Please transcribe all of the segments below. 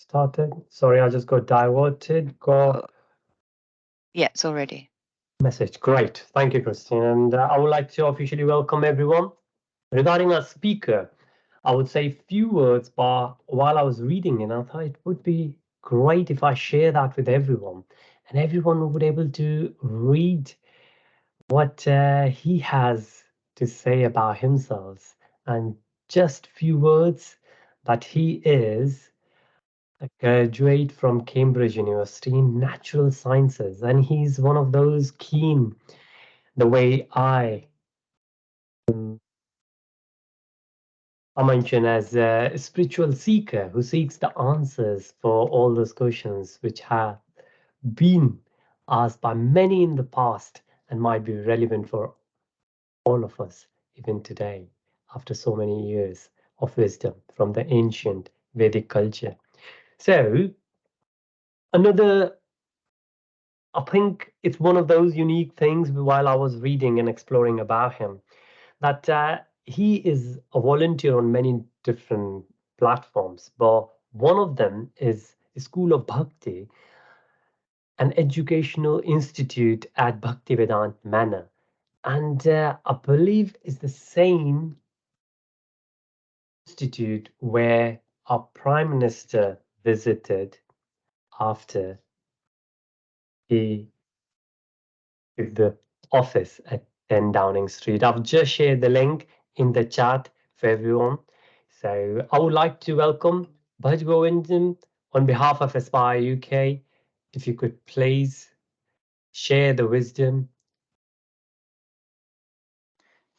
started. Sorry, I just got diverted. Yeah, it's already. Message. Great. Thank you, Christine. And I would like to officially welcome everyone. Regarding our speaker, I would say few words, but while I was reading it, I thought it would be great if I share that with everyone, and everyone would be able to read what he has to say about himself. And just few words that he is a graduate from Cambridge University in natural sciences, and he's one of those keen the way I mentioned as a spiritual seeker who seeks the answers for all those questions which have been asked by many in the past and might be relevant for all of us even today after so many years of wisdom from the ancient Vedic culture. So another, I think it's one of those unique things while I was reading and exploring about him that he is a volunteer on many different platforms, but one of them is a School of Bhakti, an educational institute at Bhaktivedant Manor. And I believe it's the same institute where our Prime Minister visited after he took the office at 10 Downing Street. I've just shared the link in the chat for everyone. So I would like to welcome Bhaj Govindam on behalf of Aspire UK. If you could please share the wisdom.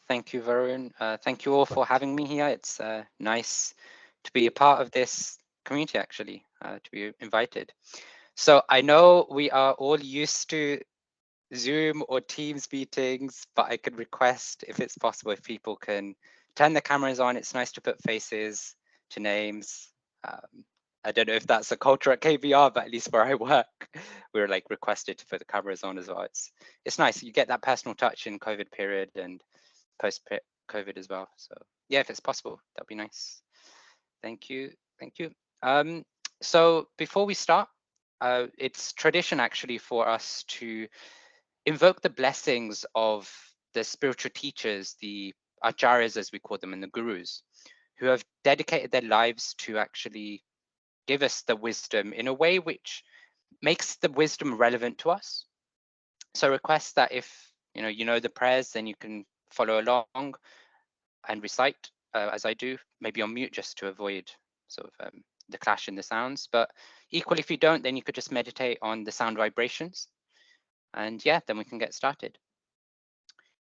Thank you, Varun. Thank you all for having me here. It's nice to be a part of this community, actually, to be invited. So I know we are all used to Zoom or Teams meetings, but I could request, if it's possible, if people can turn the cameras on. It's nice to put faces to names. I don't know if that's a culture at KBR, but at least where I work, we're like requested to put the cameras on as well. It's nice. You get that personal touch in COVID period and post-COVID as well. So yeah, if it's possible, that'd be nice. Thank you. Thank you. So before we start, it's tradition actually for us to invoke the blessings of the spiritual teachers, the acharyas as we call them, and the gurus, who have dedicated their lives to actually give us the wisdom in a way which makes the wisdom relevant to us. So request that if you know the prayers, then you can follow along and recite as I do, maybe on mute just to avoid sort of the clash in the sounds. But equally, if you don't, then you could just meditate on the sound vibrations. And yeah, then we can get started.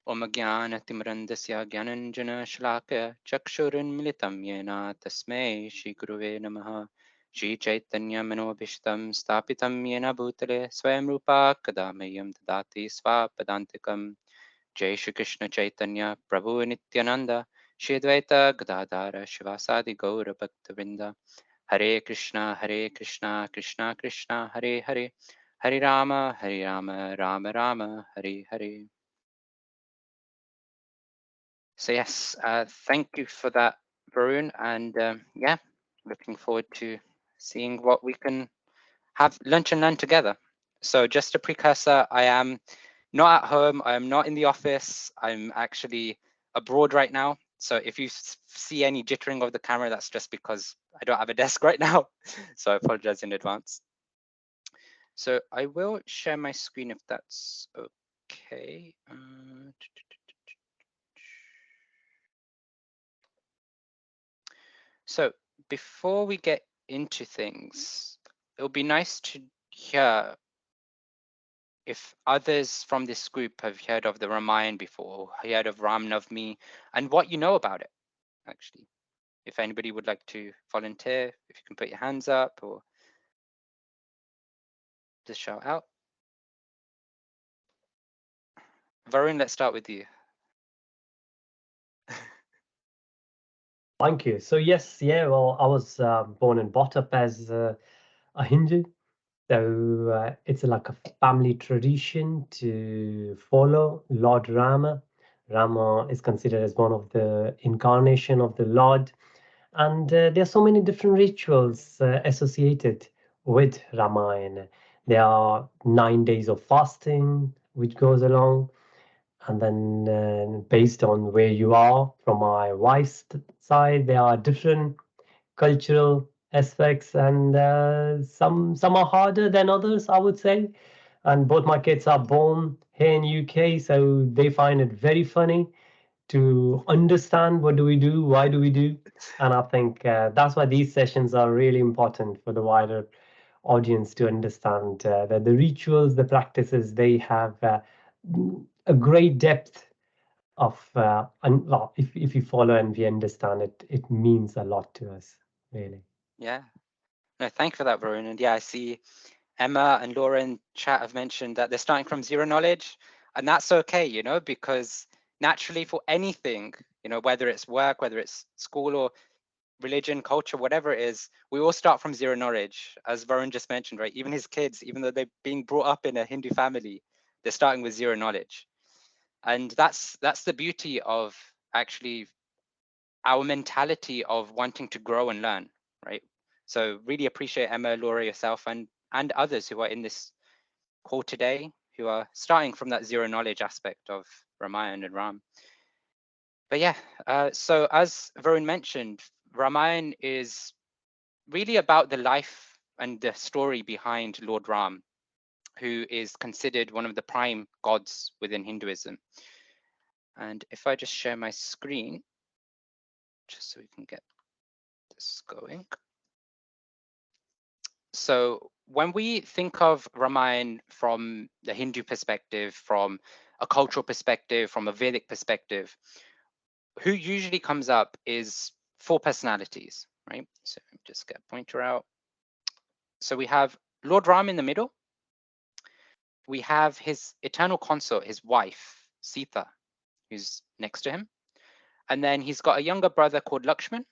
Om Jnana-timirandasya Gyananjana Shalakaya Chakshurunmilitam Yena Tasmai Shri Guruve Namaha Shri Chaitanya Manobhishtam Stapitam Yena Bhutale Swayam Rupa Kadamayam Dadati Swapadantikam Jai Shri Krishna Chaitanya Prabhu Nityananda Shri Advaita Gadadhara Shivasadi Gaura Bhaktavinda Hare Krishna Krishna Krishna Hare Hare Hare Rama Rama Rama Hare Hare. So yes, thank you for that, Varun, and yeah, looking forward to seeing what we can have lunch and learn together. So just a precursor, I am not at home, I am not in the office, I'm actually abroad right now. So if you see any jittering of the camera, that's just because I don't have a desk right now. So I apologize in advance. So I will share my screen if that's okay. So before we get into things, it would be nice to hear if others from this group have heard of the Ramayana before, heard of Ram Navami, and what you know about it, actually. If anybody would like to volunteer, if you can put your hands up or just shout out. Varun, let's start with you. Thank you. So yes, yeah, well, I was born and brought up as a Hindu. So it's like a family tradition to follow Lord Rama. Rama is considered as one of the incarnation of the Lord. And there are so many different rituals associated with Ramayana. There are 9 days of fasting, which goes along, and then based on where you are, from my wife's side, there are different cultural aspects, and some are harder than others, I would say. And both my kids are born here in UK, so they find it very funny to understand what do we do, why do we do. And I think that's why these sessions are really important for the wider audience to understand that the rituals, the practices, they have a great depth of, well, if you follow and we understand it, it means a lot to us, really. Yeah. No, thank you for that, Varun. And yeah, I see Emma and Laura in chat have mentioned that they're starting from zero knowledge, and that's okay, you know, because naturally for anything, you know, whether it's work, whether it's school or religion, culture, whatever it is, we all start from zero knowledge, as Varun just mentioned, right? Even his kids, even though they're being brought up in a Hindu family, they're starting with zero knowledge. And that's the beauty of actually our mentality of wanting to grow and learn, right? So really appreciate Emma, Laura, yourself, and others who are in this call today, who are starting from that zero knowledge aspect of Ramayana and Ram. But yeah, so as Varun mentioned, Ramayana is really about the life and the story behind Lord Ram, who is considered one of the prime gods within Hinduism. And if I just share my screen, just so we can get this going. So when we think of Ramayana from the Hindu perspective, from a cultural perspective, from a Vedic perspective, who usually comes up is four personalities, right? So just get a pointer out. So we have Lord Ram in the middle. We have his eternal consort, his wife, Sita, who's next to him. And then he's got a younger brother called Lakshman,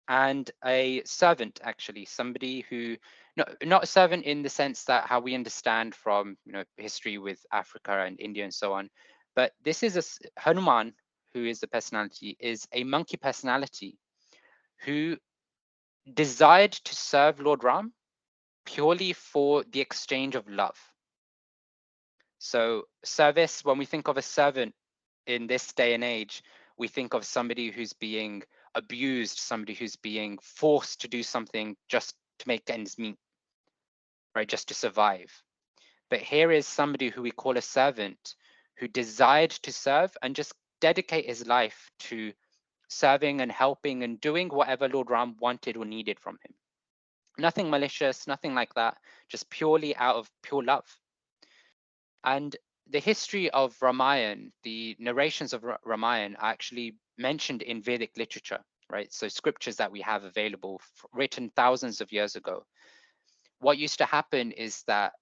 and a servant, actually, somebody who, not a servant in the sense that how we understand from, you know, history with Africa and India and so on, but this is Hanuman, who is the personality, is a monkey personality who desired to serve Lord Ram purely for the exchange of love. So service, when we think of a servant in this day and age, we think of somebody who's being abused, somebody who's being forced to do something just to make ends meet, right? Just to survive. But here is somebody who we call a servant who desired to serve and just dedicate his life to serving and helping and doing whatever Lord Ram wanted or needed from him. Nothing malicious, nothing like that, just purely out of pure love. And the history of Ramayana, the narrations of Ramayana are actually mentioned in Vedic literature, right? So scriptures that we have available, written thousands of years ago. What used to happen is that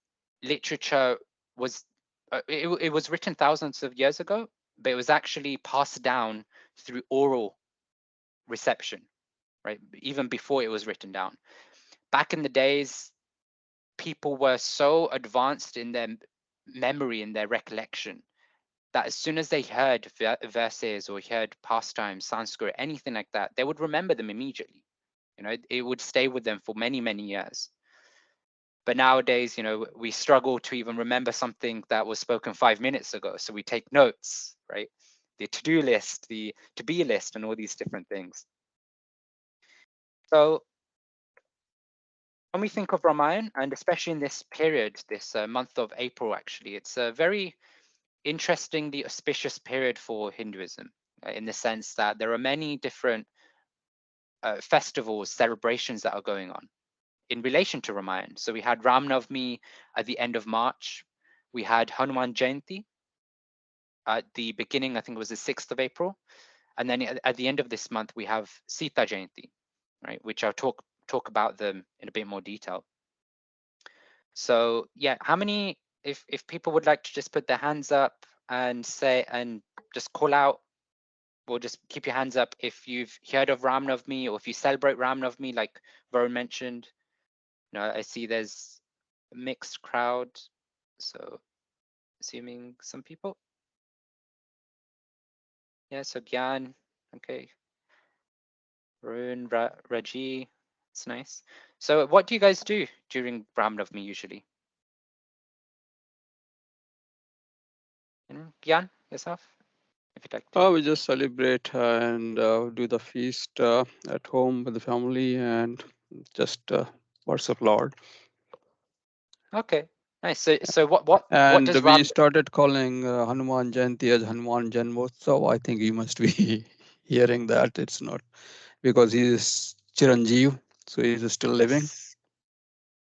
literature was, it was written thousands of years ago, but it was actually passed down through oral reception, right? Even before it was written down. Back in the days, people were so advanced in their memory and their recollection that as soon as they heard verses or heard pastimes, Sanskrit, anything like that, they would remember them immediately. You know, it would stay with them for many, many years. But nowadays, you know, we struggle to even remember something that was spoken 5 minutes ago. So we take notes, right? The to-do list, the to-be list, and all these different things. So when we think of Ramayana, and especially in this period, this month of April, actually, it's a very interestingly auspicious period for Hinduism, in the sense that there are many different festivals, celebrations that are going on in relation to Ramayana. So we had Ram Navami at the end of March. We had Hanuman Jayanti at the beginning, I think it was the 6th of April. And then at the end of this month, we have Sita Jayanti, right? Which I'll talk about them in a bit more detail. So yeah, how many, if people would like to just put their hands up and say, and just call out, or just keep your hands up if you've heard of Ram Navami or if you celebrate Ram Navami, like Varun mentioned. You know, I see there's a mixed crowd, so assuming some people. Yeah, so Gyan, okay. Varun, Raji. It's nice. So what do you guys do during Ram Navami usually? Gyan, yourself, if you'd like to. We just celebrate and do the feast at home with the family and just worship Lord. Okay, nice. So what And does we Ram? started calling Hanuman Jayanti as Hanuman Janmotsav. I think you must be hearing that. It's not because he is Chiranjeev, so he is still living.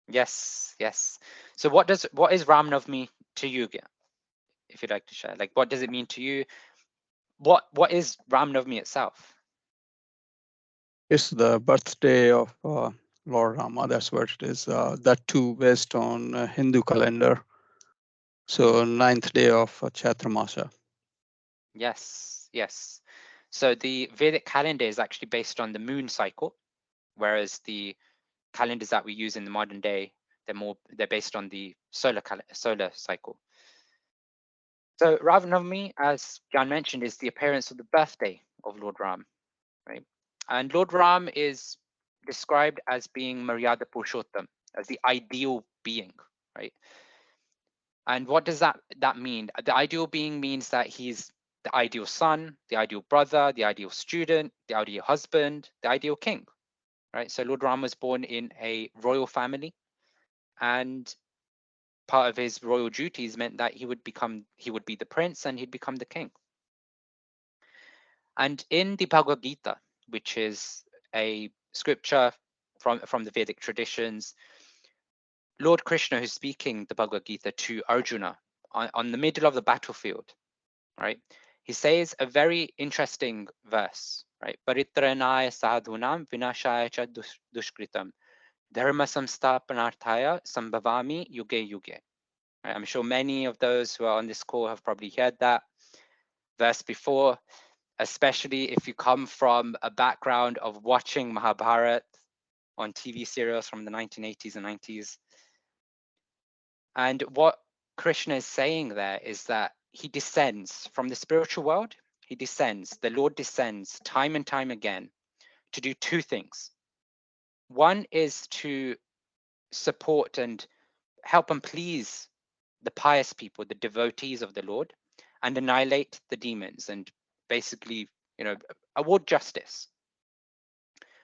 Yes, yes. So what is Ram Navami to you, Gyan, if you'd like to share? Like, what does it mean to you? What is Ram Navami itself? It's the birthday of Lord Rama. That's what it is. That too based on Hindu calendar. So ninth day of Chaturmasha. Yes. So the Vedic calendar is actually based on the moon cycle, whereas the calendars that we use in the modern day, they're based on the solar cycle. So Ram Navami, as Jan mentioned, is the appearance of the birthday of Lord Ram, right? And Lord Ram is described as being Maryada Purushottam, as the ideal being, right? And what does that mean? The ideal being means that he's the ideal son, the ideal brother, the ideal student, the ideal husband, the ideal king, right? So Lord Ram was born in a royal family, and part of his royal duties meant that he would be the prince and he'd become the king. And in the Bhagavad Gita, which is a scripture from the Vedic traditions, Lord Krishna, who's speaking the Bhagavad Gita to Arjuna on the middle of the battlefield, right? He says a very interesting verse, right? Paritranaya sadhunam vinashaya cha dushkritam dharma samstapanarthaya sambhavami yuge yuge. Right? I'm sure many of those who are on this call have probably heard that verse before, especially if you come from a background of watching Mahabharat on TV serials from the 1980s and 90s. And what Krishna is saying there is that he descends from the spiritual world. The Lord descends time and time again to do two things. One is to support and help and please the pious people, the devotees of the Lord, and annihilate the demons and basically, award justice.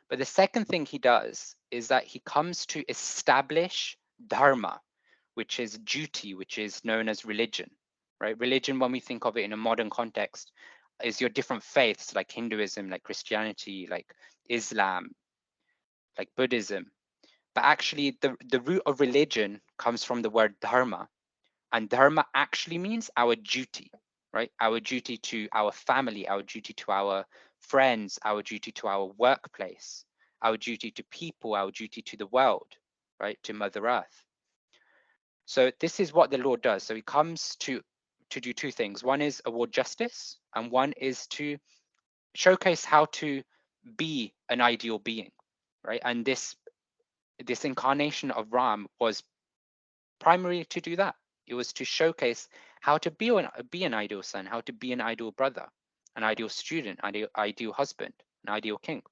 But the second thing he does is that he comes to establish dharma, which is duty, which is known as religion, right? Religion, when we think of it in a modern context, is your different faiths like Hinduism, like Christianity, like Islam, like Buddhism. But actually, the root of religion comes from the word dharma, and dharma actually means our duty, right? Our duty to our family, our duty to our friends, our duty to our workplace, our duty to people, our duty to the world, right? To Mother Earth. So this is what the Lord does. So he comes to do two things. One is award justice, and one is to showcase how to be an ideal being, right? And this incarnation of Ram was primarily to do that. It was to showcase how to be an ideal son, how to be an ideal brother, an ideal student, ideal husband, an ideal king.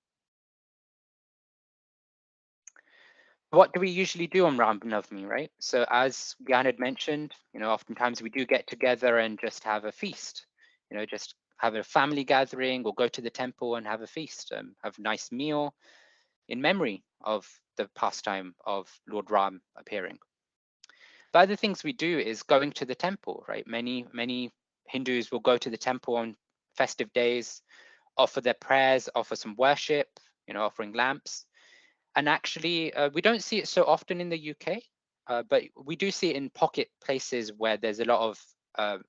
What do we usually do on Ram Navami, right? So as Gyan had mentioned, oftentimes we do get together and just have a feast, just have a family gathering or go to the temple and have a feast, have a nice meal in memory of the pastime of Lord Ram appearing. But other things we do is going to the temple, right? Many Hindus will go to the temple on festive days, offer their prayers, offer some worship, offering lamps. And actually, we don't see it so often in the UK, but we do see it in pocket places where there's a lot of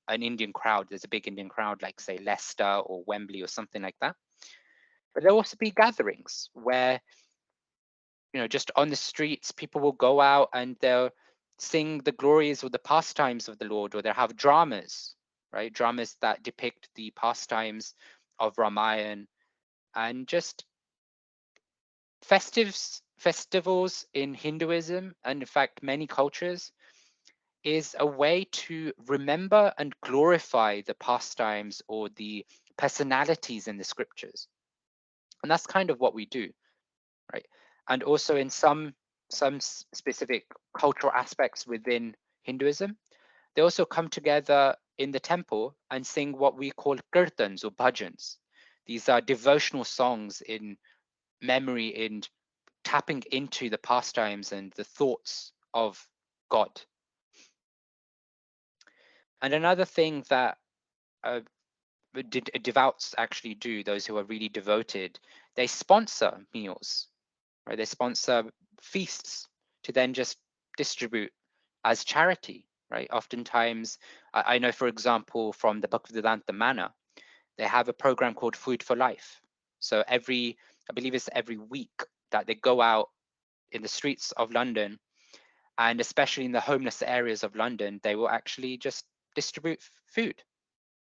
an Indian crowd. There's a big Indian crowd, like say Leicester or Wembley or something like that. But there'll also be gatherings where, just on the streets, people will go out and they'll sing the glories or the pastimes of the Lord, or they'll have dramas, right? Dramas that depict the pastimes of Ramayana, and just festivals in Hinduism, and in fact many cultures, is a way to remember and glorify the pastimes or the personalities in the scriptures. And that's kind of what we do, right? And also in some specific cultural aspects within Hinduism, they also come together in the temple and sing what we call kirtans or bhajans. These are devotional songs in memory, in tapping into the pastimes and the thoughts of God. And another thing that devout actually do, those who are really devoted, they sponsor meals, right? They sponsor feasts to then just distribute as charity, right? Oftentimes, I know, for example, from the Bhaktivedanta Manor, they have a program called Food for Life. So I believe it's every week that they go out in the streets of London, and especially in the homeless areas of London, they will actually just distribute food,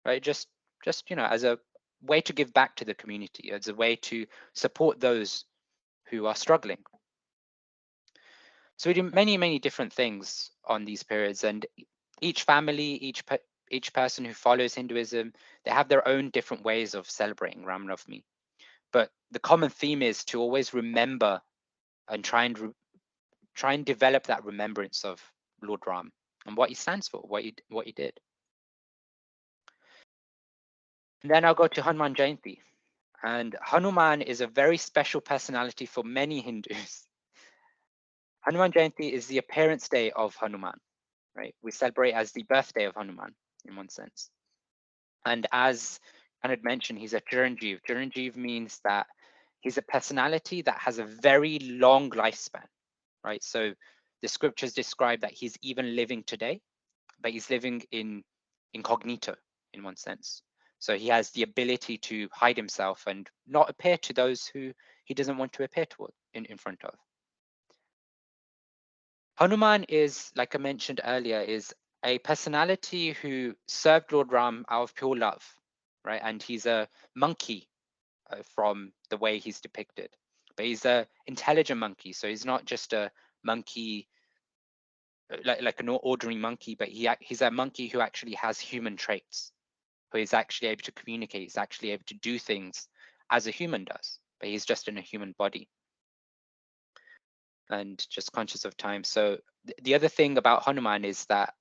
right? Just as a way to give back to the community, as a way to support those who are struggling. So we do many different things on these periods, and each family, each person who follows Hinduism, they have their own different ways of celebrating Ram Navami. But the common theme is to always remember and try and develop that remembrance of Lord Ram and what he stands for, what he did. And then I'll go to Hanuman Jayanti. And Hanuman is a very special personality for many Hindus. Hanuman Jayanti is the appearance day of Hanuman, right? We celebrate as the birthday of Hanuman in one sense. And as Anand mentioned, he's a Chiranjeev. Chiranjeev means that he's a personality that has a very long lifespan, right? So the scriptures describe that he's even living today, but he's living in incognito in one sense. So he has the ability to hide himself and not appear to those who he doesn't want to appear toward in front of. Hanuman is, like I mentioned earlier, is a personality who served Lord Ram out of pure love, right? And he's a monkey from the way he's depicted, but he's a intelligent monkey. So he's not just a monkey like an ordinary monkey, but he's a monkey who actually has human traits, who is actually able to communicate, he's actually able to do things as a human does, but he's just in a human body and just conscious of time. So the other thing about Hanuman is that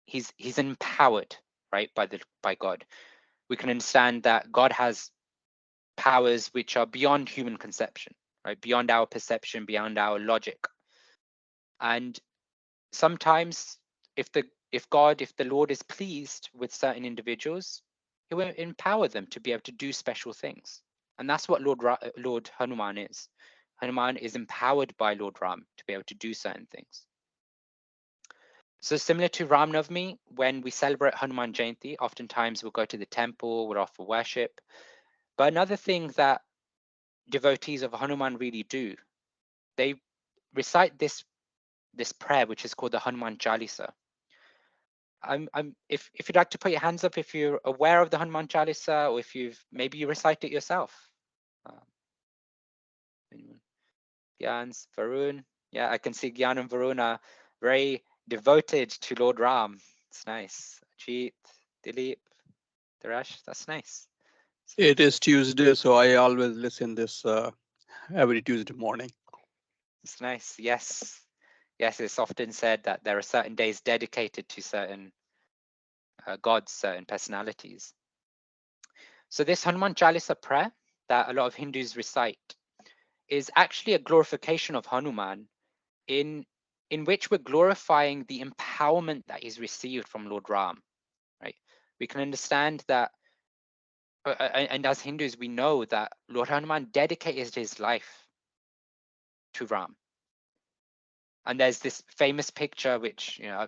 he's empowered, right, by God. We can understand that God has powers which are beyond human conception, right, beyond our perception, beyond our logic. And sometimes if the Lord is pleased with certain individuals, he will empower them to be able to do special things. And that's what Lord Hanuman is. Hanuman is empowered by Lord Ram to be able to do certain things. So similar to Ram Navami, when we celebrate Hanuman Jayanti, oftentimes we'll go to the temple, we'll offer worship. But another thing that devotees of Hanuman really do, they recite this prayer, which is called the Hanuman Chalisa. If you'd like to put your hands up if you're aware of the Hanuman Chalisa, or if maybe you recite it yourself. Gyans, Varun. Yeah, I can see Gyan and Varun are very devoted to Lord Ram. It's nice. Ajit, Dilip, Darash, that's nice. It is Tuesday, so I always listen this every Tuesday morning. It's nice. Yes. Yes, it's often said that there are certain days dedicated to certain gods, certain personalities. So this Hanuman Chalisa prayer that a lot of Hindus recite is actually a glorification of Hanuman in which we're glorifying the empowerment that he's received from Lord Ram, right? We can understand that, and as Hindus, we know that Lord Hanuman dedicated his life to Ram. And there's this famous picture, which, I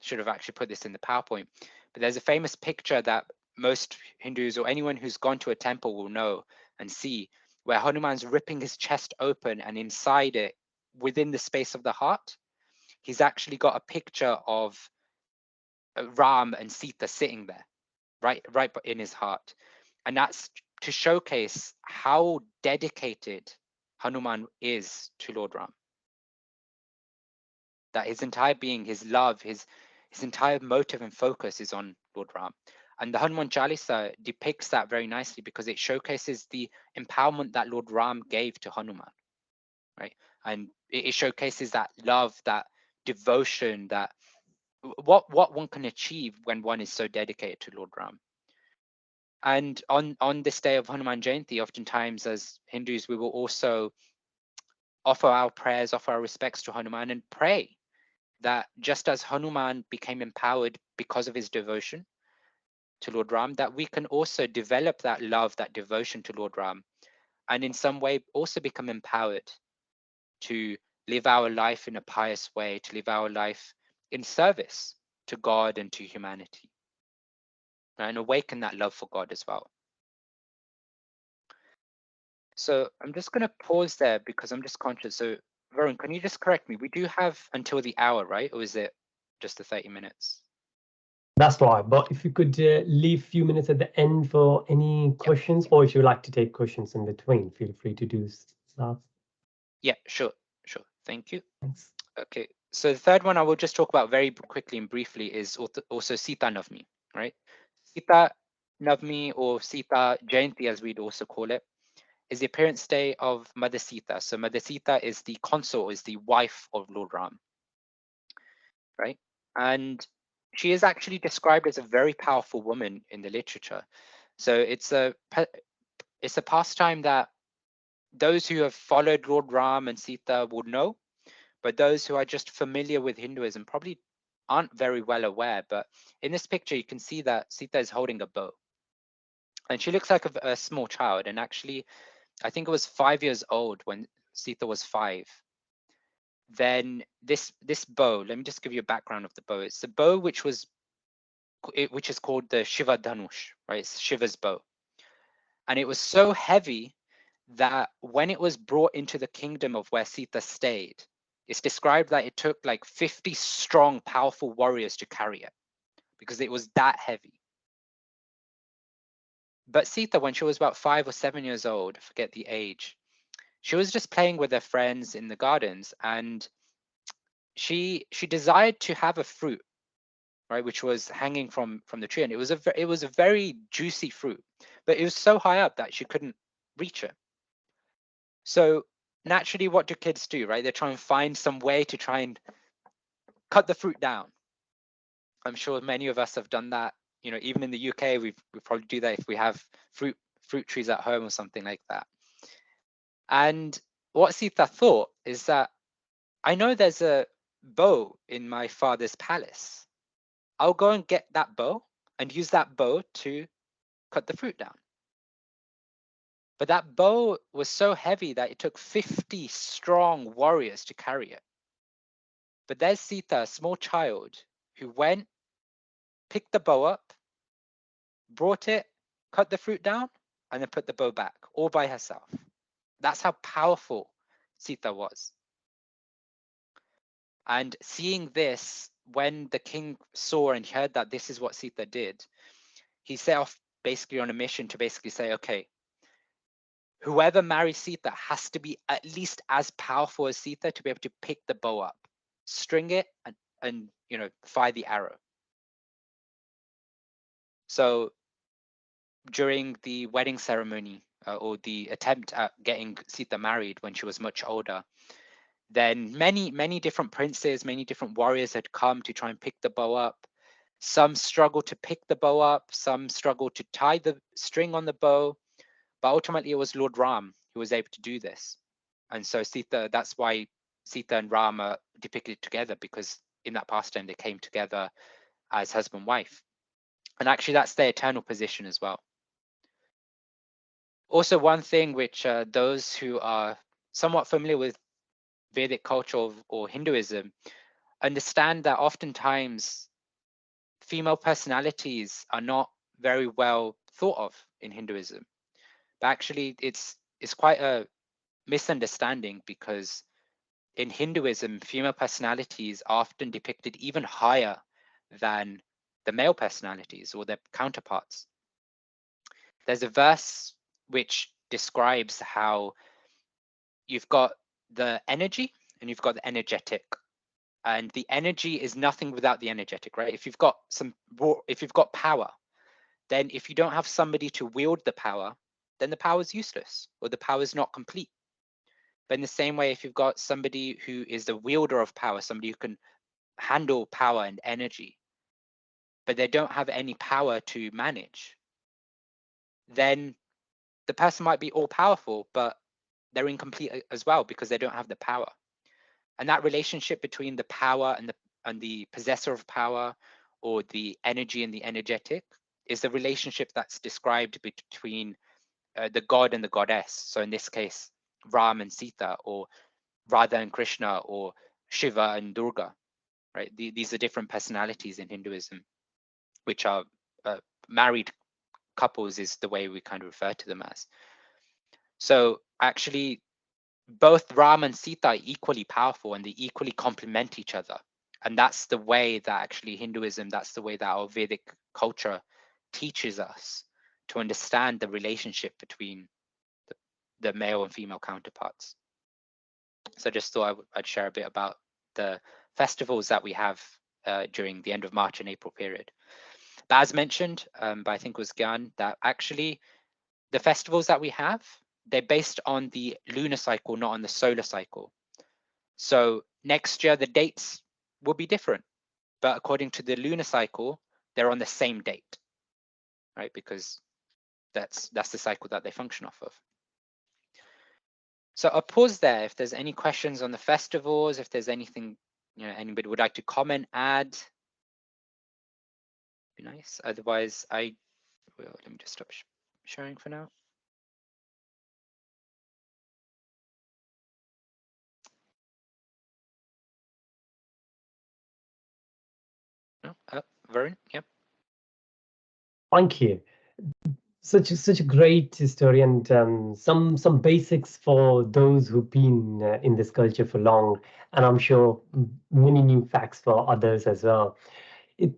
should have actually put this in the PowerPoint, but there's a famous picture that most Hindus or anyone who's gone to a temple will know and see, where Hanuman's ripping his chest open, and inside it, within the space of the heart, he's actually got a picture of Ram and Sita sitting there, right in his heart. And that's to showcase how dedicated Hanuman is to Lord Ram. That his entire being, his love, his entire motive and focus is on Lord Ram. And the Hanuman Chalisa depicts that very nicely because it showcases the empowerment that Lord Ram gave to Hanuman, right? And it showcases that love, that devotion, that what one can achieve when one is so dedicated to Lord Ram. And on this day of Hanuman Jayanti, oftentimes as Hindus, we will also offer our prayers, offer our respects to Hanuman, and pray that just as Hanuman became empowered because of his devotion to Lord Ram, that we can also develop that love, that devotion to Lord Ram, and in some way also become empowered to live our life in a pious way, to live our life in service to God and to humanity, and awaken that love for God as well. So I'm just going to pause there because I'm just conscious. So Varun, can you just correct me? We do have until the hour, right? Or is it just the 30 minutes? That's right. But if you could leave a few minutes at the end for any questions, or if you like to take questions in between, feel free to do that. Yeah, sure. Thank you. Thanks. Okay. So the third one I will just talk about very quickly and briefly is also Sita Navami, right? Sita Navami, or Sita Jayanti as we'd also call it, is the appearance day of Mother Sita. So Mother Sita is the consort, is the wife of Lord Ram, right? And she is actually described as a very powerful woman in the literature. So it's a pastime that those who have followed Lord Ram and Sita would know, but those who are just familiar with Hinduism probably aren't very well aware. But in this picture, you can see that Sita is holding a bow, and she looks like a small child. And actually, I think it was 5 years old when Sita was 5. Then this bow, let me just give you a background of the bow. It's a bow which is called the Shiva Dhanush, right? It's Shiva's bow. And it was so heavy that when it was brought into the kingdom of where Sita stayed, it's described that it took like 50 strong, powerful warriors to carry it because it was that heavy. But Sita, when she was about 5 or 7 years old, I forget the age, she was just playing with her friends in the gardens, and she desired to have a fruit, right, which was hanging from the tree, and it was a very juicy fruit, but it was so high up that she couldn't reach it. So naturally, what do kids do, right? They try and find some way to try and cut the fruit down. I'm sure many of us have done that. You know, even in the UK, we probably do that if we have fruit trees at home or something like that. And what Sita thought is that, I know there's a bow in my father's palace. I'll go and get that bow and use that bow to cut the fruit down. But that bow was so heavy that it took 50 strong warriors to carry it. But there's Sita, a small child, who went, picked the bow up, brought it, cut the fruit down, and then put the bow back, all by herself. That's how powerful Sita was. And seeing this, when the king saw and heard that this is what Sita did, he set off basically on a mission to basically say, okay, whoever marries Sita has to be at least as powerful as Sita to be able to pick the bow up, string it, and fire the arrow. So during the wedding ceremony, or the attempt at getting Sita married when she was much older, then many different princes, many different warriors had come to try and pick the bow up. Some struggled to pick the bow up, some struggled to tie the string on the bow, but ultimately it was Lord Ram who was able to do this. And so Sita, that's why Sita and Ram are depicted together, because in that pastime they came together as husband and wife. And actually that's their eternal position as well. Also, one thing which those who are somewhat familiar with Vedic culture or Hinduism understand, that oftentimes female personalities are not very well thought of in Hinduism. But actually, it's quite a misunderstanding, because in Hinduism, female personalities are often depicted even higher than the male personalities or their counterparts. There's a verse which describes how you've got the energy and you've got the energetic, and the energy is nothing without the energetic, right? If you've got power, then if you don't have somebody to wield the power, then the power is useless, or the power is not complete. But in the same way, if you've got somebody who is the wielder of power, somebody who can handle power and energy, but they don't have any power to manage, then the person might be all powerful, but they're incomplete as well because they don't have the power. And that relationship between the power and the possessor of power, or the energy and the energetic, is the relationship that's described between the god and the goddess. So in this case, Ram and Sita, or Radha and Krishna, or Shiva and Durga, right? These are different personalities in Hinduism, which are married couples is the way we kind of refer to them as. So actually, both Ram and Sita are equally powerful, and they equally complement each other. And that's the way that actually Hinduism, that's the way that our Vedic culture teaches us to understand the relationship between the male and female counterparts. So I just thought I'd share a bit about the festivals that we have during the end of March and April period. But as mentioned, but I think it was Gyan, that actually the festivals that we have, they're based on the lunar cycle, not on the solar cycle. So next year, the dates will be different, but according to the lunar cycle, they're on the same date, right? Because that's the cycle that they function off of. So I'll pause there if there's any questions on the festivals, if there's anything, anybody would like to comment, add. Be nice. Otherwise, I will, let me just stop sharing for now. No, Varun, yep. Thank you. Such a great story, and some basics for those who've been in this culture for long, and I'm sure many new facts for others as well. It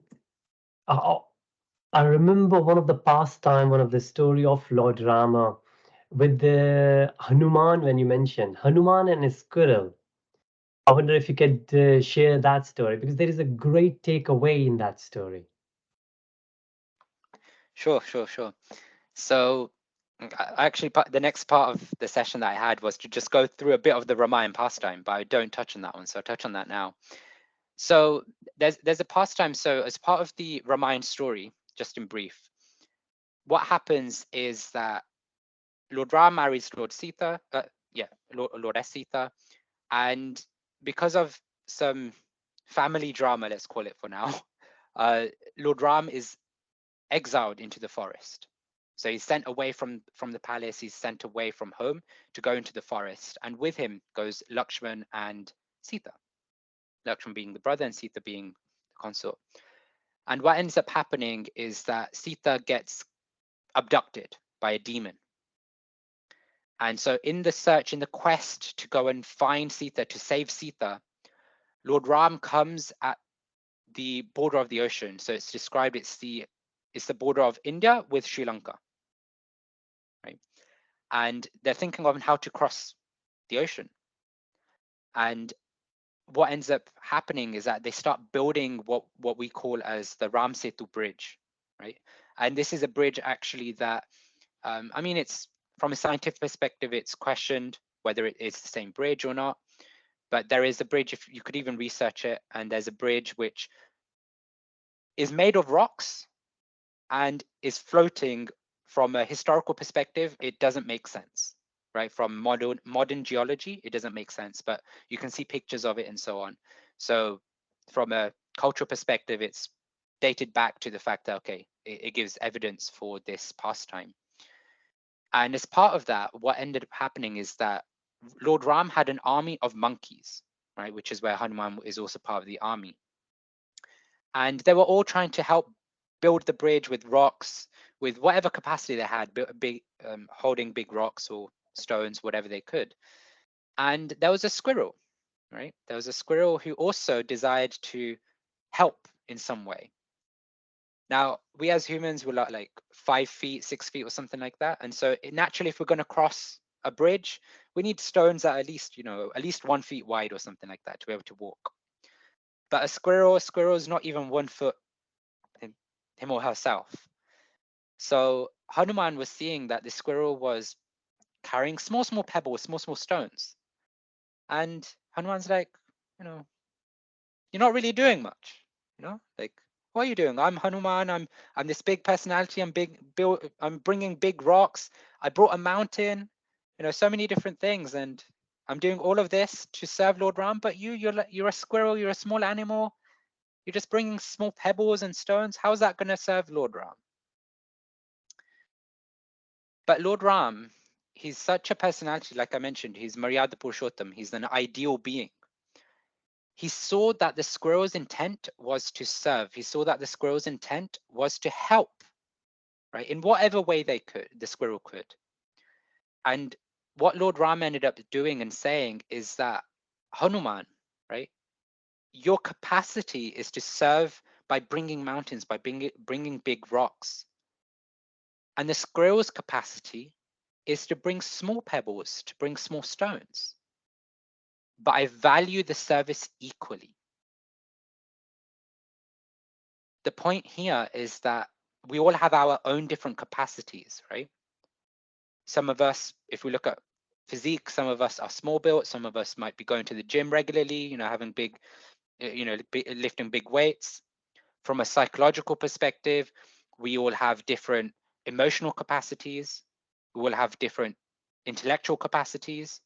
uh, I remember one of the pastime, one of the story of Lord Rama with the Hanuman, when you mentioned Hanuman and his squirrel. I wonder if you could share that story, because there is a great takeaway in that story. Sure. So actually, the next part of the session that I had was to just go through a bit of the Ramayana pastime, but I don't touch on that one, so I'll touch on that now. So there's a pastime. So as part of the Ramayana story, just in brief, what happens is that Lord Ram marries Lord Sita, Lord Sita, and because of some family drama, let's call it for now, Lord Ram is exiled into the forest. So he's sent away from the palace, he's sent away from home to go into the forest. And with him goes Lakshman and Sita. Lakshman being the brother and Sita being the consort. And what ends up happening is that Sita gets abducted by a demon. And so in the search, in the quest to go and find Sita, to save Sita, Lord Ram comes at the border of the ocean. So it's described, it's the border of India with Sri Lanka, right? And they're thinking of how to cross the ocean. And what ends up happening is that they start building what we call as the Ram Setu bridge, right? And this is a bridge actually that, I mean, it's from a scientific perspective, it's questioned whether it is the same bridge or not. But there is a bridge, if you could even research it, and there's a bridge which is made of rocks and is floating. From a historical perspective, it doesn't make sense, right? From modern geology, it doesn't make sense, but you can see pictures of it and so on. So from a cultural perspective, it's dated back to the fact that, okay, it gives evidence for this pastime. And as part of that, what ended up happening is that Lord Ram had an army of monkeys, right? Which is where Hanuman is also part of the army. And they were all trying to help build the bridge with rocks, with whatever capacity they had, holding big rocks or stones, whatever they could. And there was a squirrel, right? There was a squirrel who also desired to help in some way. Now, we as humans were like 5 feet, 6 feet or something like that. And so naturally, if we're going to cross a bridge, we need stones that are at least 1 feet wide or something like that to be able to walk. But a squirrel is not even 1 foot, him or herself. So Hanuman was seeing that the squirrel was carrying small pebbles, small stones. And Hanuman's like, you know, you're not really doing much, you know, like, what are you doing? I'm Hanuman. I'm this big personality. I'm bringing big rocks. I brought a mountain, you know, so many different things, and I'm doing all of this to serve Lord Ram. But you're a squirrel. You're a small animal. You're just bringing small pebbles and stones. How's that going to serve Lord Ram? But Lord Ram, he's such a personality, like I mentioned. He's Maryada Purushottam. He's an ideal being. He saw that the squirrel's intent was to serve. He saw that the squirrel's intent was to help, right? In whatever way the squirrel could. And what Lord Ram ended up doing and saying is that, Hanuman, right? Your capacity is to serve by bringing mountains, by bringing big rocks. And the squirrel's capacity is to bring small pebbles, to bring small stones. But I value the service equally. The point here is that we all have our own different capacities, right? Some of us, if we look at physique, some of us are small built, some of us might be going to the gym regularly, you know, having big, you know, lifting big weights. From a psychological perspective, we all have different emotional capacities. We all have different intellectual capacities.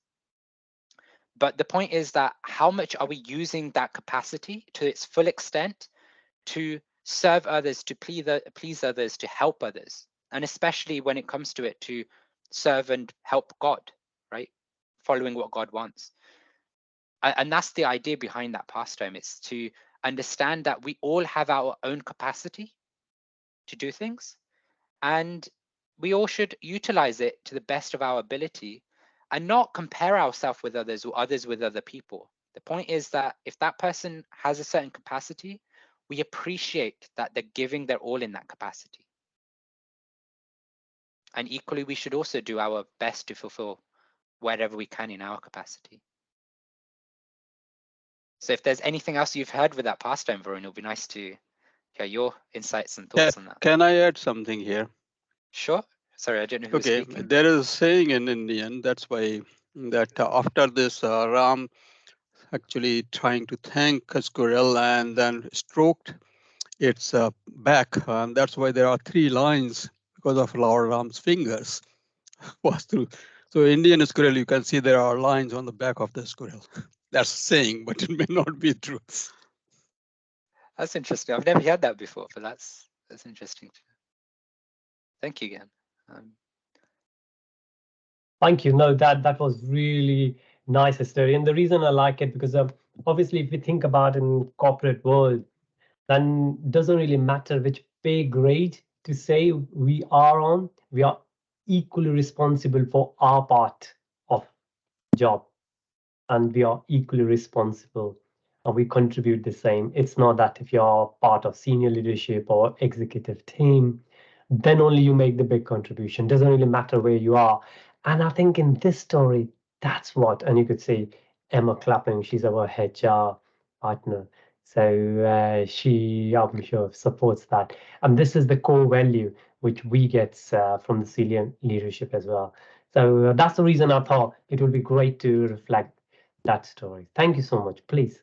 But the point is that how much are we using that capacity to its full extent to serve others, to please others, to help others, and especially when it comes to it, to serve and help God, right? Following what God wants. And that's the idea behind that pastime. It's to understand that we all have our own capacity to do things, and we all should utilize it to the best of our ability and not compare ourselves with others or others with other people. The point is that if that person has a certain capacity, we appreciate that they're giving their all in that capacity. And equally, we should also do our best to fulfill wherever we can in our capacity. So if there's anything else you've heard with that pastime, Varun, it'll be nice to hear your insights and thoughts on that. Can I add something here? Sure. Sorry, I don't know who was Okay, speaking. there is a saying in Indian, that's why that after this Ram actually trying to thank a squirrel and then stroked its back, and that's why there are 3 lines because of Lord Ram's fingers was through. So Indian squirrel, you can see there are lines on the back of the squirrel. That's saying, but it may not be true. That's interesting. I've never heard that before, but that's interesting. Thank you again. Thank you. No, that was really nice story, and the reason I like it because obviously, if we think about in corporate world, then doesn't really matter which pay grade to say we are on. We are equally responsible for our part of job, and we are equally responsible, and we contribute the same. It's not that if you're part of senior leadership or executive team, then only you make the big contribution. Doesn't really matter where you are. And I think in this story, that's what, and you could see Emma Clapping, she's our HR partner. So she, I'm sure, supports that. And this is the core value which we get from the senior leadership as well. So that's the reason I thought it would be great to reflect that story. Thank you so much. Please.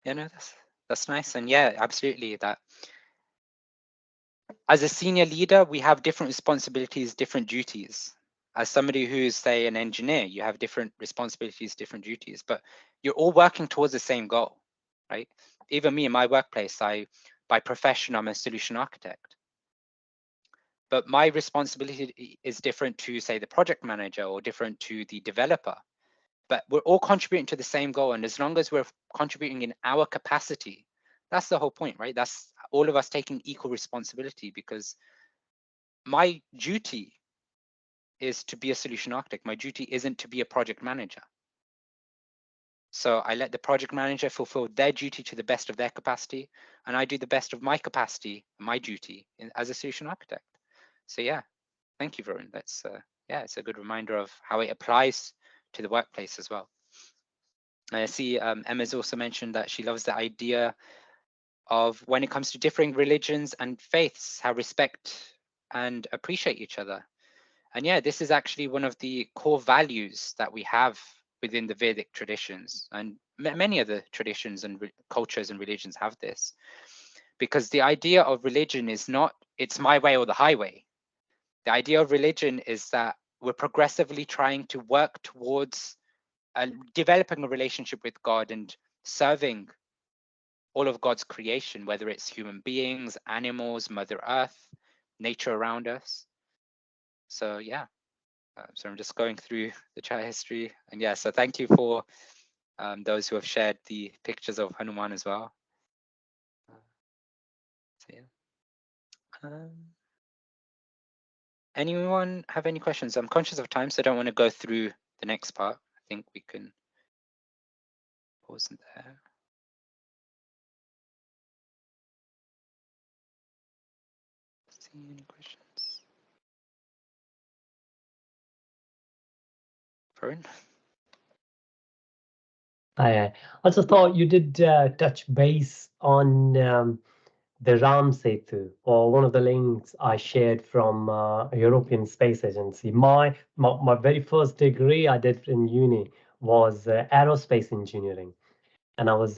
Yeah, no, that's nice. And yeah, absolutely. That as a senior leader, we have different responsibilities, different duties. As somebody who's, say, an engineer, you have different responsibilities, different duties, but you're all working towards the same goal, right? Even me in my workplace, by profession, I'm a solution architect. But my responsibility is different to, say, the project manager or different to the developer. But we're all contributing to the same goal. And as long as we're contributing in our capacity, that's the whole point, right? That's all of us taking equal responsibility, because my duty is to be a solution architect. My duty isn't to be a project manager. So I let the project manager fulfill their duty to the best of their capacity, and I do the best of my capacity, my duty as a solution architect. So yeah, thank you, Varun. That's yeah, it's a good reminder of how it applies to the workplace as well. I see Emma's also mentioned that she loves the idea of when it comes to differing religions and faiths, how respect and appreciate each other. And yeah, this is actually one of the core values that we have within the Vedic traditions, and many other traditions and cultures and religions have this, because the idea of religion is not it's my way or the highway. The idea of religion is that we're progressively trying to work towards developing a relationship with God and serving all of God's creation, whether it's human beings, animals, Mother Earth, nature around us. So yeah, so I'm just going through the chat history, and yeah, so thank you for those who have shared the pictures of Hanuman as well. So yeah. Anyone have any questions? I'm conscious of time, so I don't want to go through the next part. I think we can pause there. See any questions? Varun? I just thought you did touch base on the Ram Setu, or one of the links I shared from European Space Agency. My very first degree I did in uni was aerospace engineering, and I was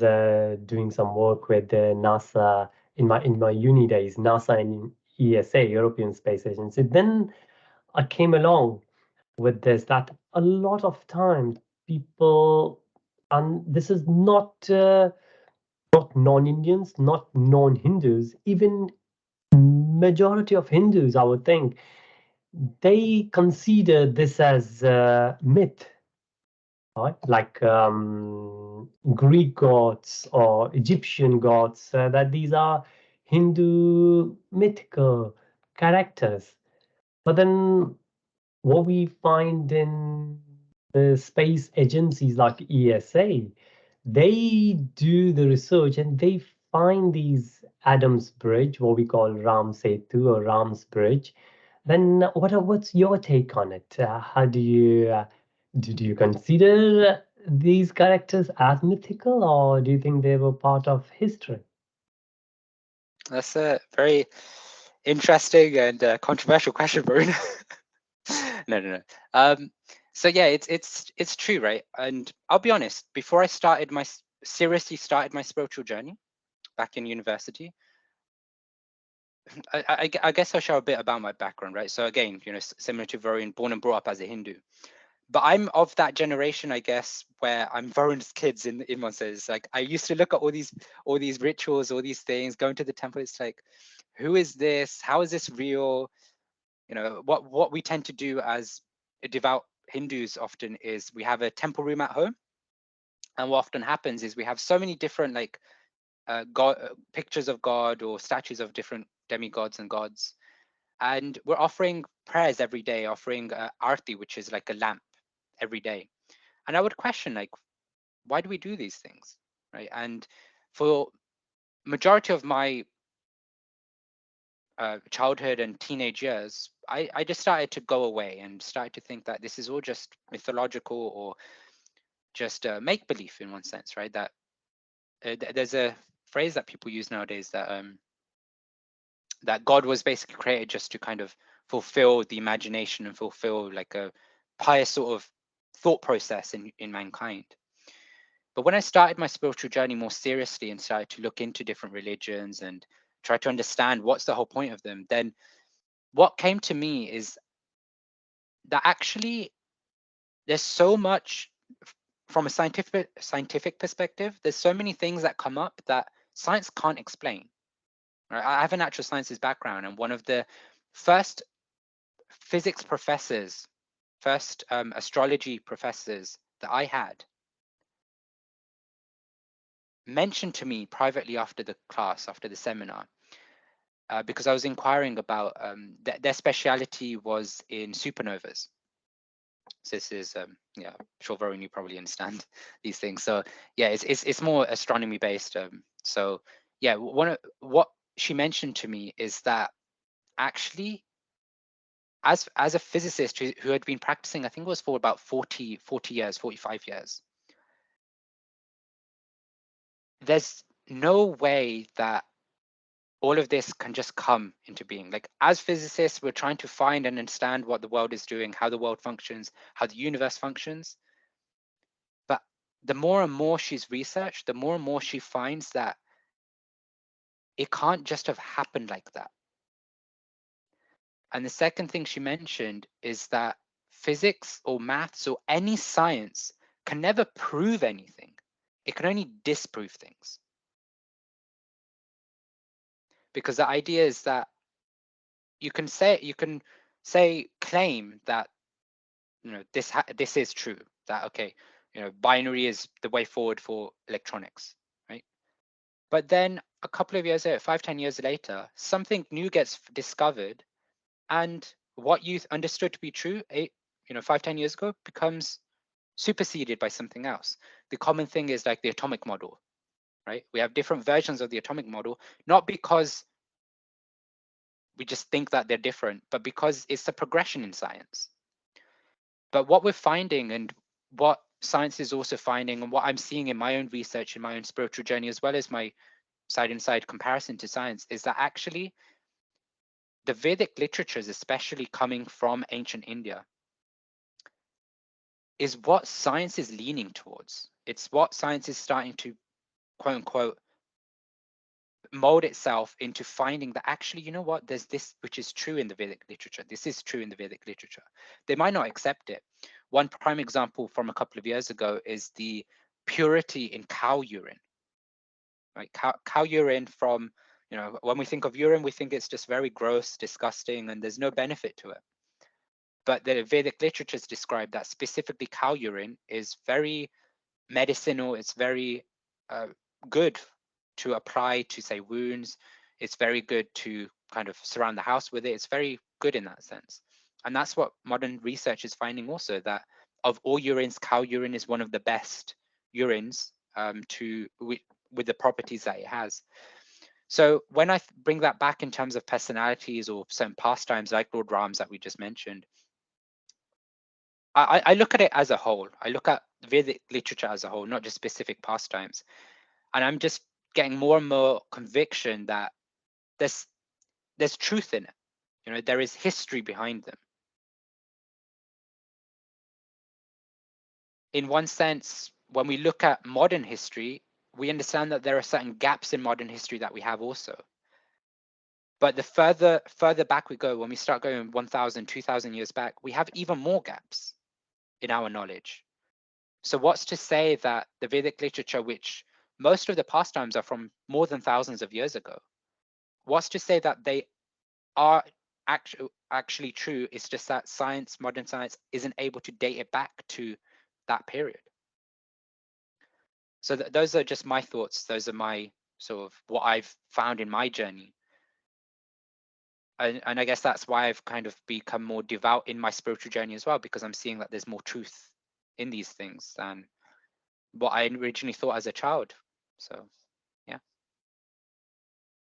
doing some work with NASA in my uni days, NASA and ESA, European Space Agency. Then I came along with this that a lot of times people, and this is not non-Indians, not non-Hindus, even majority of Hindus, I would think, they consider this as myth, right? Like Greek gods or Egyptian gods, that these are Hindu mythical characters. But then what we find in the space agencies like ESA, they do the research and they find these Adam's Bridge, what we call Ram Setu or Ram's Bridge. Then what's your take on it? How do you consider these characters as mythical, or do you think they were part of history? That's a very interesting and controversial question, Varun. No. So yeah, it's true, right? And I'll be honest. Before I seriously started my spiritual journey back in university, I guess I'll share a bit about my background, right? So again, similar to Varun, born and brought up as a Hindu, but I'm of that generation, I guess, where I'm Varun's kids in one sense. Like I used to look at all these rituals, all these things, going to the temple. It's like, who is this? How is this real? What we tend to do as devout Hindus often is we have a temple room at home, and what often happens is we have so many different like God pictures of God or statues of different demigods and gods, and we're offering prayers every day, offering arti, which is like a lamp every day. And I would question, like, why do we do these things, right? And for majority of my childhood and teenage years, I just started to go away and started to think that this is all just mythological or just make believe in one sense, right? That there's a phrase that people use nowadays that God was basically created just to kind of fulfill the imagination and fulfill like a pious sort of thought process in mankind. But when I started my spiritual journey more seriously and started to look into different religions and try to understand what's the whole point of them, then what came to me is that actually there's so much from a scientific perspective, there's so many things that come up that science can't explain. Right? I have a natural sciences background, and one of the first physics professors, first astrology professors that I had mentioned to me privately after the class, after the seminar, because I was inquiring about their speciality was in supernovas. So this is yeah, I'm sure Varun, you probably understand these things. So yeah, it's more astronomy based. So yeah, what she mentioned to me is that actually as a physicist who had been practicing, I think it was for about 40 years, 45 years, there's no way that all of this can just come into being. Like, as physicists, we're trying to find and understand what the world is doing, how the world functions, how the universe functions. But the more and more she's researched, the more and more she finds that it can't just have happened like that. And the second thing she mentioned is that physics or maths or any science can never prove anything. It can only disprove things. Because the idea is that you can say claim that, you know, this is true, that okay, you know, binary is the way forward for electronics, right? But then a couple of years later, 5-10 years later, something new gets discovered, and what you understood to be true 5-10 years ago becomes superseded by something else. The common thing is like the atomic model, right? We have different versions of the atomic model, not because we just think that they're different, but because it's a progression in science. But what we're finding, and what science is also finding, and what I'm seeing in my own research, in my own spiritual journey, as well as my side-and-side comparison to science, is that actually the Vedic literatures, especially coming from ancient India, is what science is leaning towards. It's what science is starting to, quote unquote, mold itself into finding that actually, you know what, there's this which is true in the Vedic literature. This is true in the Vedic literature. They might not accept it. One prime example from a couple of years ago is the purity in cow urine. Right, cow urine from, you know, when we think of urine, we think it's just very gross, disgusting, and there's no benefit to it. But the Vedic literatures describe that specifically cow urine is very medicinal. It's very good to apply to, say, wounds. It's very good to kind of surround the house with it. It's very good in that sense. And that's what modern research is finding also, that of all urines, cow urine is one of the best urines with the properties that it has. So when I bring that back in terms of personalities or certain pastimes like Lord Ram's that we just mentioned, I look at it as a whole. I look at Vedic literature as a whole, not just specific pastimes. And I'm just getting more and more conviction that there's truth in it. You know, there is history behind them. In one sense, when we look at modern history, we understand that there are certain gaps in modern history that we have also. But the further back we go, when we start going 1,000, 2,000 years back, we have even more gaps in our knowledge. So what's to say that the Vedic literature, which most of the pastimes are from more than thousands of years ago, what's to say that they are actually true? It's just that science, modern science, isn't able to date it back to that period. So those are just my thoughts. Those are my sort of what I've found in my journey. And I guess that's why I've kind of become more devout in my spiritual journey as well, because I'm seeing that there's more truth in these things than what I originally thought as a child. So yeah.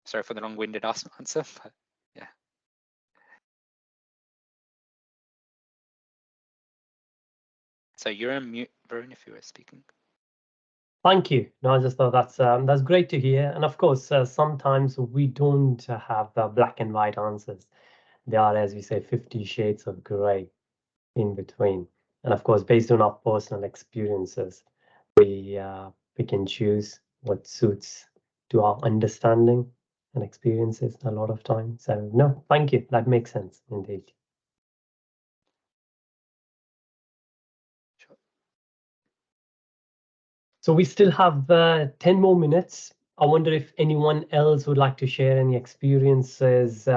Sorry for the long-winded answer, but yeah. So you're on mute, Varun, if you were speaking. Thank you. No, I just thought that's great to hear. And of course, sometimes we don't have the black and white answers. There are, as we say, 50 shades of gray in between. And of course, based on our personal experiences, we pick and choose what suits to our understanding and experiences a lot of time. So no, thank you. That makes sense indeed. Sure. So we still have 10 more minutes. I wonder if anyone else would like to share any experiences,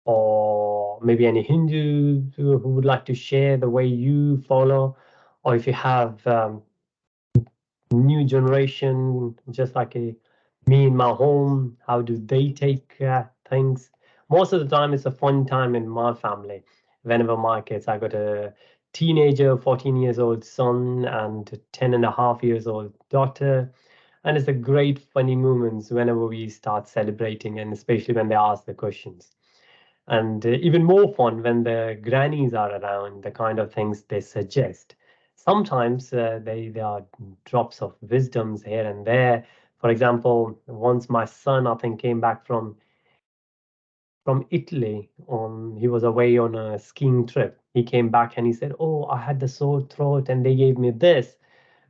or maybe any Hindu who would like to share the way you follow, or if you have new generation, just like me in my home, how do they take things? Most of the time, it's a fun time in my family. Whenever my kids, I got a teenager, 14 years old son, and a 10 and a half years old daughter. And it's a great funny moments whenever we start celebrating, and especially when they ask the questions. And even more fun when the grannies are around, the kind of things they suggest. Sometimes they are drops of wisdoms here and there, For example, once my son, I think, came back from Italy. He was away on a skiing trip. He came back and he said, "Oh, I had the sore throat, and they gave me this."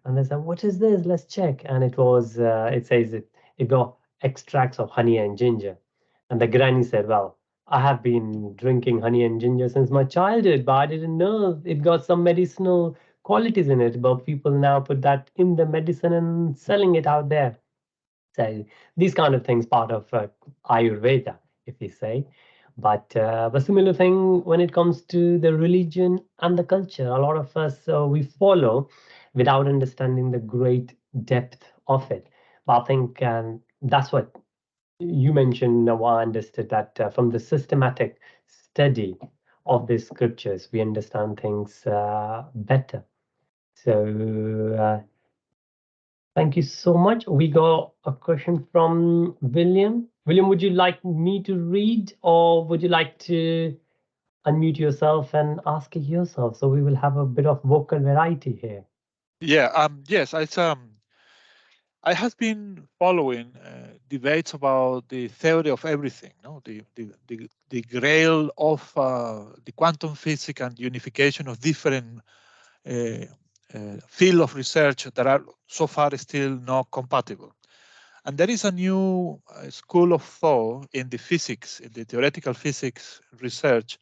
And they said, "What is this? Let's check." And it says it got extracts of honey and ginger. And the granny said, "Well, I have been drinking honey and ginger since my childhood, but I didn't know it got some medicinal qualities in it. But people now put that in the medicine and selling it out there." So these kind of things part of Ayurveda, if you say. But a similar thing when it comes to the religion and the culture. A lot of us we follow without understanding the great depth of it. But I think that's what you mentioned. Now I understood that from the systematic study of the scriptures, we understand things better. So thank you so much. We got a question from William. William, would you like me to read, or would you like to unmute yourself and ask it yourself? So we will have a bit of vocal variety here. Yeah. Yes. I have been following debates about the theory of everything. No, the grail of the quantum physics and unification of different field of research that are so far still not compatible. And there is a new school of thought in the physics, in the theoretical physics research,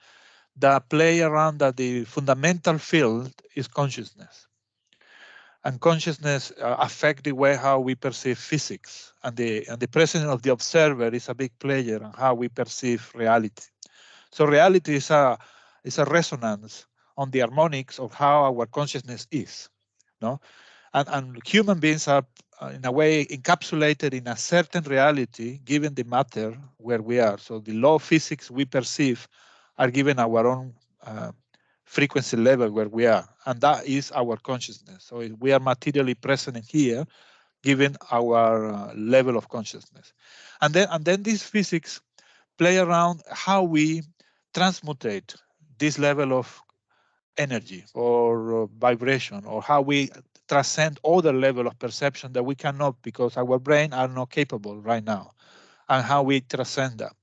that play around that the fundamental field is consciousness. And consciousness affect the way how we perceive physics. And the presence of the observer is a big player in how we perceive reality. So reality is a resonance on the harmonics of how our consciousness is. No? And human beings are in a way encapsulated in a certain reality given the matter where we are. So the law of physics we perceive are given our own frequency level where we are, and that is our consciousness. So we are materially present here given our level of consciousness. And then these physics play around how we transmutate this level of energy or vibration, or how we transcend other level of perception that we cannot because our brain are not capable right now, and how we transcend that.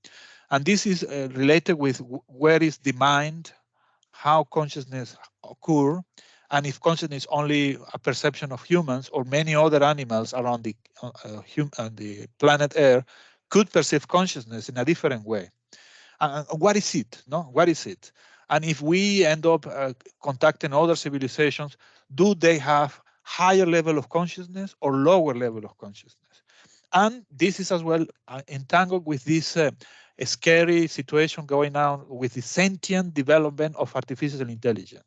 And this is related with where is the mind, how consciousness occur, and if consciousness is only a perception of humans or many other animals around the planet Earth could perceive consciousness in a different way. What is it? No, what is it? And if we end up contacting other civilizations, do they have higher level of consciousness or lower level of consciousness? And this is as well entangled with this scary situation going on with the sentient development of artificial intelligence.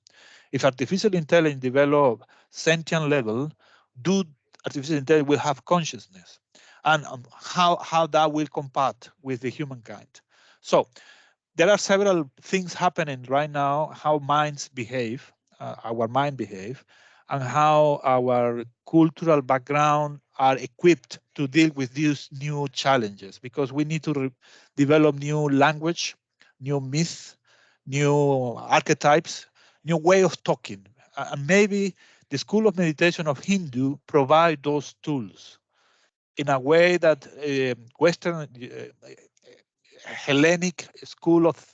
If artificial intelligence develop sentient level, do artificial intelligence will have consciousness? And how that will compart with the humankind. So there are several things happening right now, how minds behave, our mind behave, and how our cultural background are equipped to deal with these new challenges, because we need to develop new language, new myths, new archetypes, new way of talking. And maybe the school of meditation of Hindu provide those tools in a way that Western Hellenic school of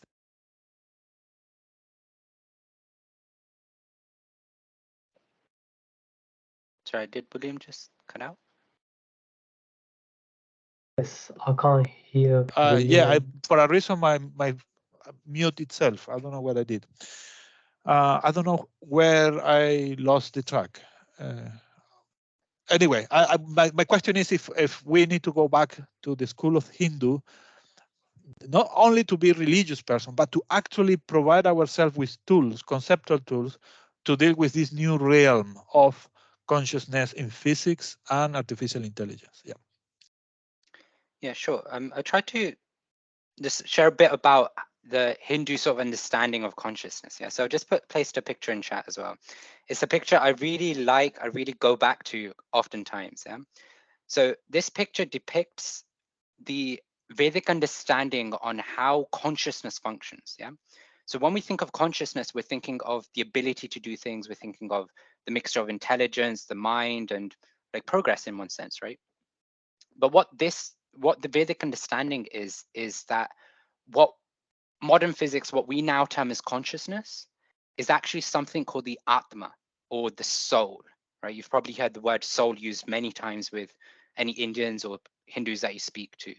Sorry, did William just cut out? Yes, I can't hear yeah, William. for a reason my mute itself. I don't know what I did. I don't know where I lost the track. Anyway, my question is if we need to go back to the school of Hindu, not only to be a religious person, but to actually provide ourselves with tools, conceptual tools, to deal with this new realm of consciousness in physics and artificial intelligence. Yeah. Yeah, sure. I tried to just share a bit about the Hindu sort of understanding of consciousness. Yeah, so I just placed a picture in chat as well. It's a picture I really like. I really go back to oftentimes. Yeah. So this picture depicts the Vedic understanding on how consciousness functions. Yeah. So when we think of consciousness, we're thinking of the ability to do things. We're thinking of the mixture of intelligence, the mind, and like progress in one sense, right? But what the Vedic understanding is that what modern physics, what we now term as consciousness, is actually something called the Atma, or the soul, right? You've probably heard the word soul used many times with any Indians or Hindus that you speak to.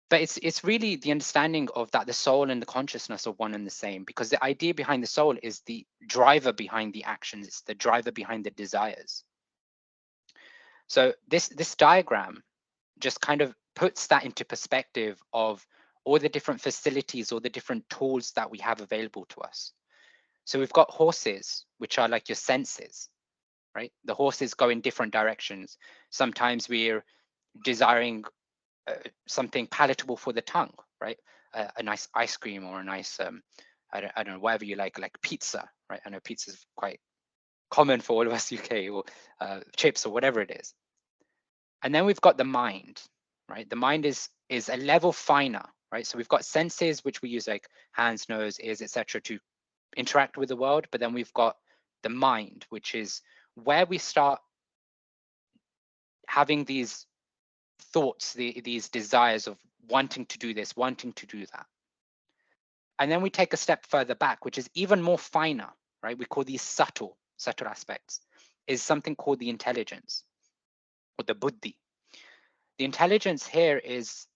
But it's really the understanding of that the soul and the consciousness are one and the same, because the idea behind the soul is the driver behind the actions, it's the driver behind the desires. So this diagram just kind of puts that into perspective of all the different facilities or the different tools that we have available to us. So we've got horses, which are like your senses, right? The horses go in different directions. Sometimes we're desiring something palatable for the tongue, right? A nice ice cream, or a nice, I don't know, whatever you like pizza, right? I know pizza is quite common for all of us UK, or chips, or whatever it is. And then we've got the mind, right? The mind is a level finer, right? So we've got senses, which we use like hands, nose, ears, etc., to interact with the world. But then we've got the mind, which is where we start having these thoughts, these desires of wanting to do this, wanting to do that. And then we take a step further back, which is even more finer, right? We call these subtle aspects, is something called the intelligence, or the buddhi. The intelligence here is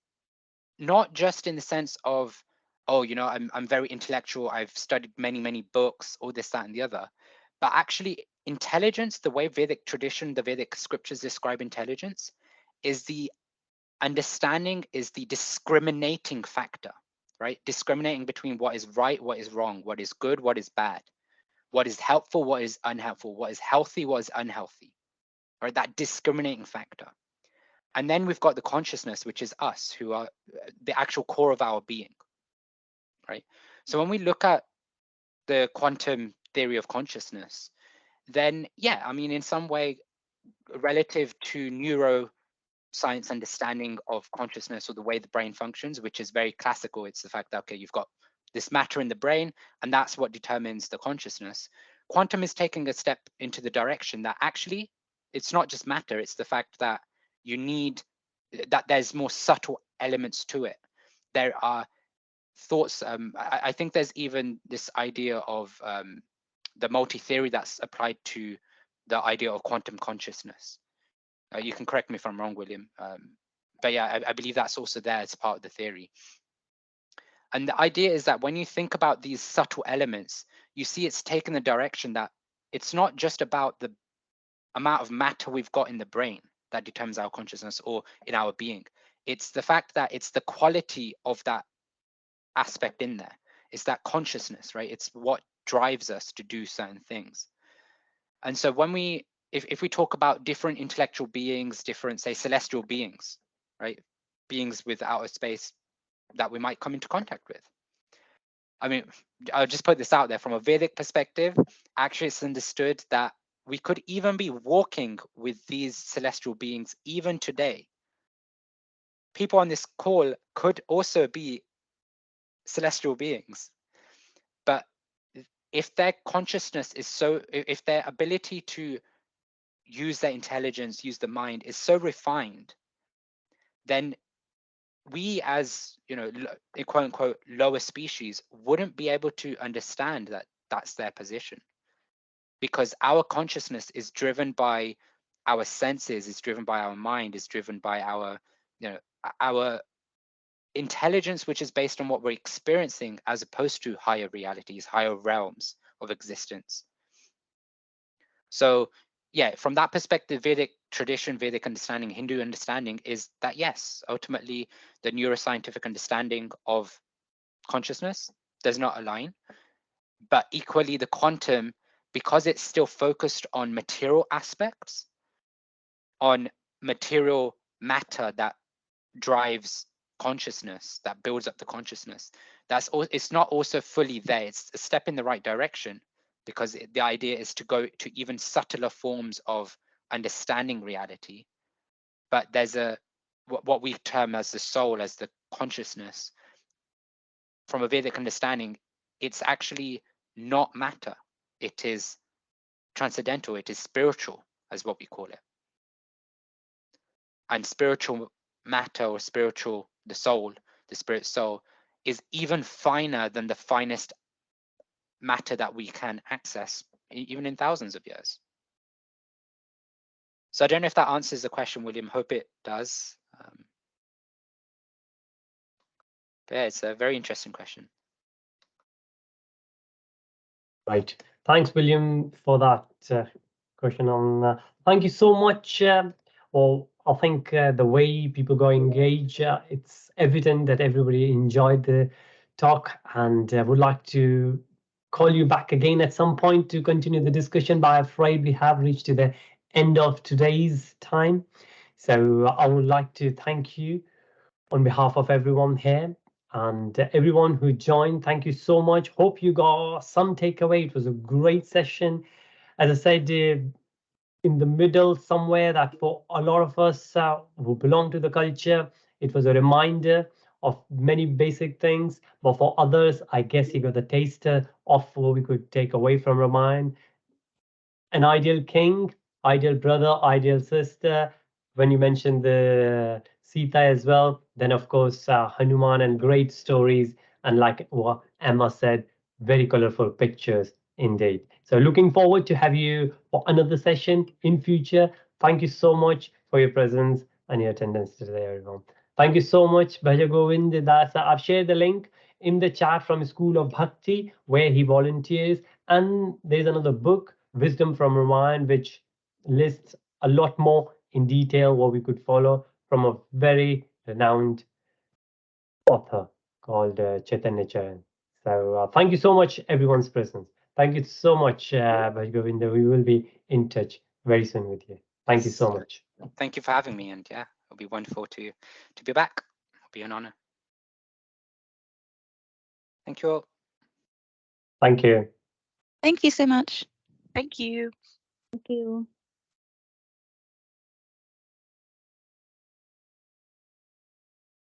not just in the sense of, oh, you know, I'm very intellectual, I've studied many books, all this, that, and the other, but actually intelligence, the way Vedic tradition, the Vedic scriptures describe intelligence, is the understanding, is the discriminating factor, right? Discriminating between what is right, what is wrong, what is good, what is bad, what is helpful, what is unhelpful, what is healthy, what is unhealthy, right? That discriminating factor. And then we've got the consciousness, which is us, who are the actual core of our being, right? So when we look at the quantum theory of consciousness, then yeah, I mean, in some way, relative to neuroscience understanding of consciousness, or the way the brain functions, which is very classical, it's the fact that, okay, you've got this matter in the brain, and that's what determines the consciousness. Quantum is taking a step into the direction that actually it's not just matter, it's the fact that you need, that there's more subtle elements to it. There are thoughts, I think there's even this idea of the multi-theory that's applied to the idea of quantum consciousness. You can correct me if I'm wrong, William, but yeah, I believe that's also there as part of the theory. And the idea is that when you think about these subtle elements, you see it's taken the direction that it's not just about the amount of matter we've got in the brain that determines our consciousness or in our being. It's the fact that it's the quality of that aspect in there. It's that consciousness, right? It's what drives us to do certain things. And so when we, if we talk about different intellectual beings, different, say, celestial beings, right? Beings with outer space that we might come into contact with. I mean, I'll just put this out there from a Vedic perspective. Actually, it's understood that we could even be walking with these celestial beings even today. People on this call could also be celestial beings, but if their consciousness is so, if their ability to use their intelligence, use the mind is so refined, then we as, you know, quote unquote lower species wouldn't be able to understand that that's their position, because our consciousness is driven by our senses, is driven by our mind, is driven by our, you know, our intelligence, which is based on what we're experiencing, as opposed to higher realities, higher realms of existence. So yeah, from that perspective, Vedic tradition, Vedic understanding, Hindu understanding is that yes, ultimately the neuroscientific understanding of consciousness does not align, but equally the quantum, because it's still focused on material aspects, on material matter that drives consciousness, that builds up the consciousness, that's all, it's not also fully there. It's a step in the right direction, because the idea is to go to even subtler forms of understanding reality. But there's a, what we term as the soul, as the consciousness, from a Vedic understanding, it's actually not matter. It is transcendental, it is spiritual, as what we call it. and spiritual matter or spiritual, the soul, the spirit soul, is even finer than the finest matter that we can access, even in thousands of years. So I don't know if that answers the question, William. Hope it does. But yeah, it's a very interesting question. Right. Thanks, William, for that question. Thank you so much. Well, I think the way people go engage, it's evident that everybody enjoyed the talk, and would like to call you back again at some point to continue the discussion, but I'm afraid we have reached to the end of today's time. So I would like to thank you on behalf of everyone here and everyone who joined. Thank you so much. Hope you got some takeaway. It was a great session. As I said, in the middle somewhere, that for a lot of us who belong to the culture, it was a reminder of many basic things. But for others, I guess you got a taster of what we could take away from Ramayana. An ideal king, ideal brother, ideal sister. When you mentioned the Sita as well, then of course Hanuman and great stories, and like what Emma said, very colorful pictures indeed. So looking forward to have you for another session in future. Thank you so much for your presence and your attendance today, everyone. Thank you so much, Bhaja Govind. I've shared the link in the chat from School of Bhakti where he volunteers, and there's another book, Wisdom from Ramayana, which lists a lot more in detail what we could follow from a very renowned author called Chaitanya Charan. So thank you so much, everyone's presence. Thank you so much, Bhajgovinda. We will be in touch very soon with you. Thank you so much. Thank you for having me, and yeah, it'll be wonderful to be back. It'll be an honor. Thank you all. Thank you. Thank you so much. Thank you. Thank you.